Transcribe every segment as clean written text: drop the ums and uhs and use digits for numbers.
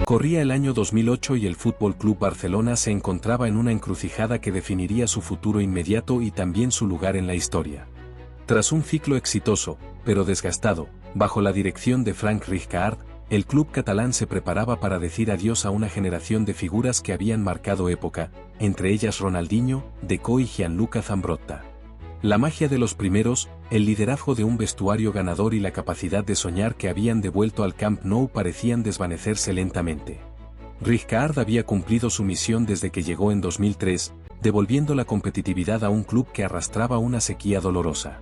Corría el año 2008 y el Fútbol Club Barcelona se encontraba en una encrucijada que definiría su futuro inmediato y también su lugar en la historia. Tras un ciclo exitoso, pero desgastado, bajo la dirección de Frank Rijkaard, el club catalán se preparaba para decir adiós a una generación de figuras que habían marcado época, entre ellas Ronaldinho, Deco y Gianluca Zambrotta. La magia de los primeros, el liderazgo de un vestuario ganador y la capacidad de soñar que habían devuelto al Camp Nou parecían desvanecerse lentamente. Rijkaard había cumplido su misión desde que llegó en 2003, devolviendo la competitividad a un club que arrastraba una sequía dolorosa.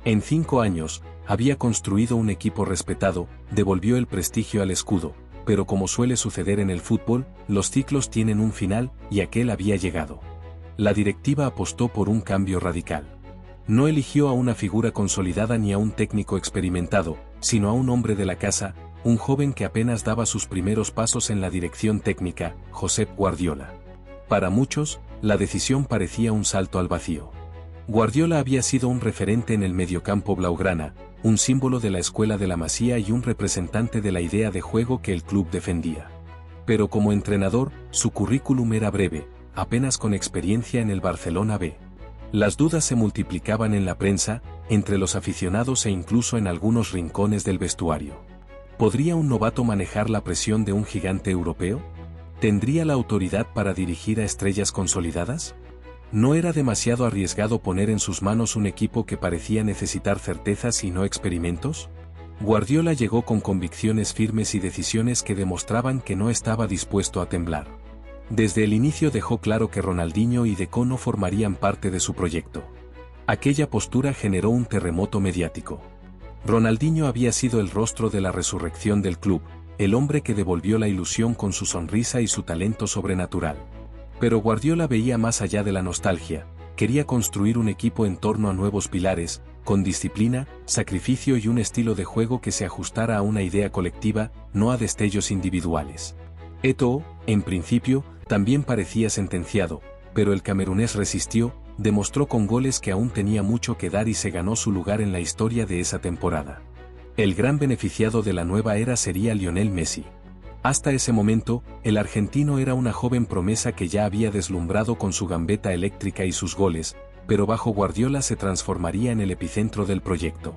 En 5 años, había construido un equipo respetado, devolvió el prestigio al escudo, pero como suele suceder en el fútbol, los ciclos tienen un final, y aquel había llegado. La directiva apostó por un cambio radical. No eligió a una figura consolidada ni a un técnico experimentado, sino a un hombre de la casa, un joven que apenas daba sus primeros pasos en la dirección técnica, Josep Guardiola. Para muchos, la decisión parecía un salto al vacío. Guardiola había sido un referente en el mediocampo blaugrana, un símbolo de la escuela de la Masía y un representante de la idea de juego que el club defendía. Pero como entrenador, su currículum era breve, apenas con experiencia en el Barcelona B. Las dudas se multiplicaban en la prensa, entre los aficionados e incluso en algunos rincones del vestuario. ¿Podría un novato manejar la presión de un gigante europeo? ¿Tendría la autoridad para dirigir a estrellas consolidadas? ¿No era demasiado arriesgado poner en sus manos un equipo que parecía necesitar certezas y no experimentos? Guardiola llegó con convicciones firmes y decisiones que demostraban que no estaba dispuesto a temblar. Desde el inicio dejó claro que Ronaldinho y Deco no formarían parte de su proyecto. Aquella postura generó un terremoto mediático. Ronaldinho había sido el rostro de la resurrección del club, el hombre que devolvió la ilusión con su sonrisa y su talento sobrenatural. Pero Guardiola veía más allá de la nostalgia, quería construir un equipo en torno a nuevos pilares, con disciplina, sacrificio y un estilo de juego que se ajustara a una idea colectiva, no a destellos individuales. Eto'o, en principio, también parecía sentenciado, pero el camerunés resistió, demostró con goles que aún tenía mucho que dar y se ganó su lugar en la historia de esa temporada. El gran beneficiado de la nueva era sería Lionel Messi. Hasta ese momento, el argentino era una joven promesa que ya había deslumbrado con su gambeta eléctrica y sus goles, pero bajo Guardiola se transformaría en el epicentro del proyecto.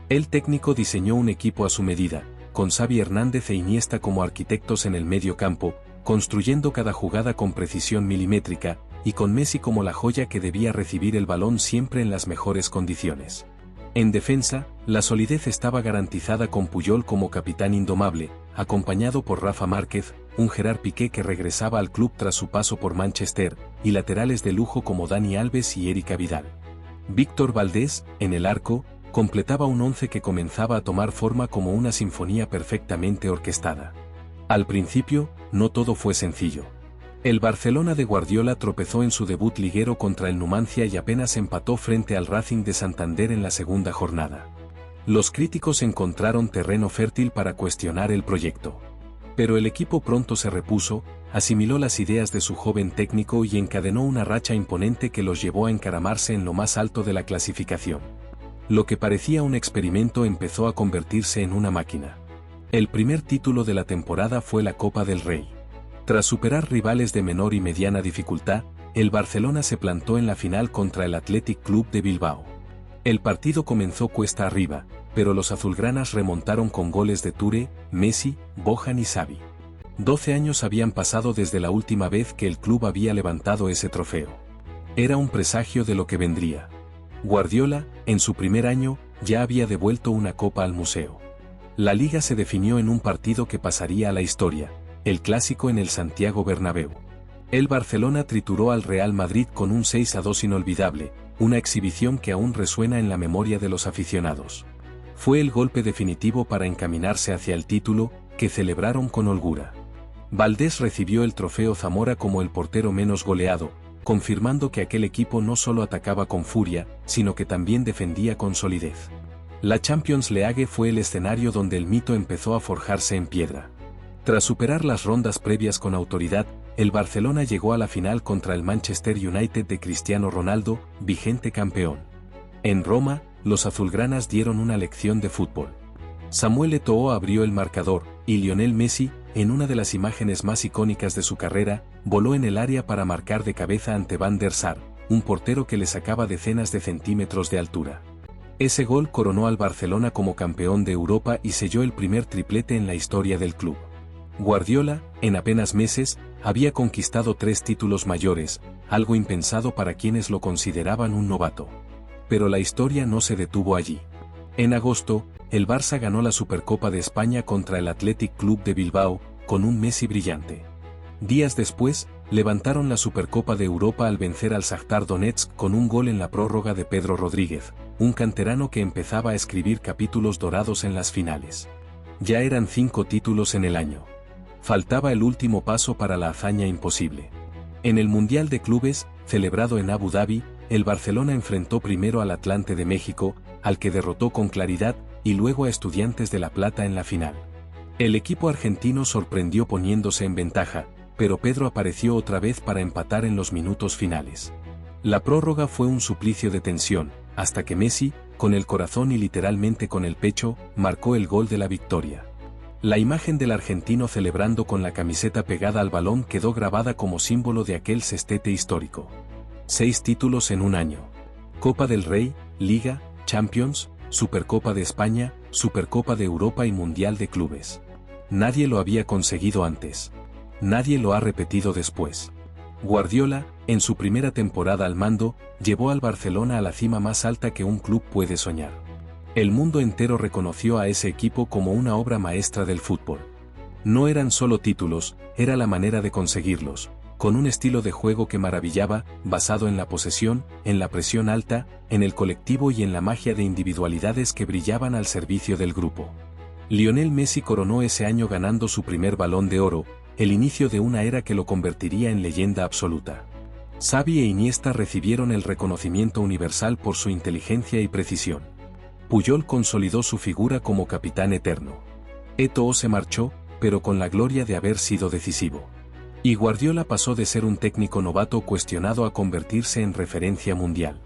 El técnico diseñó un equipo a su medida, con Xavi Hernández e Iniesta como arquitectos en el medio campo, construyendo cada jugada con precisión milimétrica, y con Messi como la joya que debía recibir el balón siempre en las mejores condiciones. En defensa, la solidez estaba garantizada con Puyol como capitán indomable, acompañado por Rafa Márquez, un Gerard Piqué que regresaba al club tras su paso por Manchester, y laterales de lujo como Dani Alves y Erika Vidal. Víctor Valdés, en el arco, completaba un once que comenzaba a tomar forma como una sinfonía perfectamente orquestada. Al principio, no todo fue sencillo. El Barcelona de Guardiola tropezó en su debut liguero contra el Numancia y apenas empató frente al Racing de Santander en la segunda jornada. Los críticos encontraron terreno fértil para cuestionar el proyecto. Pero el equipo pronto se repuso, asimiló las ideas de su joven técnico y encadenó una racha imponente que los llevó a encaramarse en lo más alto de la clasificación. Lo que parecía un experimento empezó a convertirse en una máquina. El primer título de la temporada fue la Copa del Rey. Tras superar rivales de menor y mediana dificultad, el Barcelona se plantó en la final contra el Athletic Club de Bilbao. El partido comenzó cuesta arriba, pero los azulgranas remontaron con goles de Touré, Messi, Bojan y Xavi. 12 años habían pasado desde la última vez que el club había levantado ese trofeo. Era un presagio de lo que vendría. Guardiola, en su primer año, ya había devuelto una copa al museo. La liga se definió en un partido que pasaría a la historia, el clásico en el Santiago Bernabéu. El Barcelona trituró al Real Madrid con un 6-2 inolvidable, una exhibición que aún resuena en la memoria de los aficionados. Fue el golpe definitivo para encaminarse hacia el título, que celebraron con holgura. Valdés recibió el trofeo Zamora como el portero menos goleado, confirmando que aquel equipo no solo atacaba con furia, sino que también defendía con solidez. La Champions League fue el escenario donde el mito empezó a forjarse en piedra. Tras superar las rondas previas con autoridad, el Barcelona llegó a la final contra el Manchester United de Cristiano Ronaldo, vigente campeón. En Roma, los azulgranas dieron una lección de fútbol. Samuel Eto'o abrió el marcador, y Lionel Messi, en una de las imágenes más icónicas de su carrera, voló en el área para marcar de cabeza ante Van der Sar, un portero que le sacaba decenas de centímetros de altura. Ese gol coronó al Barcelona como campeón de Europa y selló el primer triplete en la historia del club. Guardiola, en apenas meses, había conquistado 3 títulos mayores, algo impensado para quienes lo consideraban un novato. Pero la historia no se detuvo allí. En agosto, el Barça ganó la Supercopa de España contra el Athletic Club de Bilbao, con un Messi brillante. Días después, levantaron la Supercopa de Europa al vencer al Shakhtar Donetsk con un gol en la prórroga de Pedro Rodríguez, un canterano que empezaba a escribir capítulos dorados en las finales. Ya eran 5 títulos en el año. Faltaba el último paso para la hazaña imposible. En el Mundial de Clubes, celebrado en Abu Dhabi, el Barcelona enfrentó primero al Atlante de México, al que derrotó con claridad, y luego a Estudiantes de La Plata en la final. El equipo argentino sorprendió poniéndose en ventaja, pero Pedro apareció otra vez para empatar en los minutos finales. La prórroga fue un suplicio de tensión, hasta que Messi, con el corazón y literalmente con el pecho, marcó el gol de la victoria. La imagen del argentino celebrando con la camiseta pegada al balón quedó grabada como símbolo de aquel sextete histórico. 6 títulos en un año. Copa del Rey, Liga, Champions, Supercopa de España, Supercopa de Europa y Mundial de Clubes. Nadie lo había conseguido antes. Nadie lo ha repetido después. Guardiola, en su primera temporada al mando, llevó al Barcelona a la cima más alta que un club puede soñar. El mundo entero reconoció a ese equipo como una obra maestra del fútbol. No eran solo títulos, era la manera de conseguirlos, con un estilo de juego que maravillaba, basado en la posesión, en la presión alta, en el colectivo y en la magia de individualidades que brillaban al servicio del grupo. Lionel Messi coronó ese año ganando su primer Balón de Oro, el inicio de una era que lo convertiría en leyenda absoluta. Xavi e Iniesta recibieron el reconocimiento universal por su inteligencia y precisión. Puyol consolidó su figura como capitán eterno. Eto'o se marchó, pero con la gloria de haber sido decisivo. Y Guardiola pasó de ser un técnico novato cuestionado a convertirse en referencia mundial.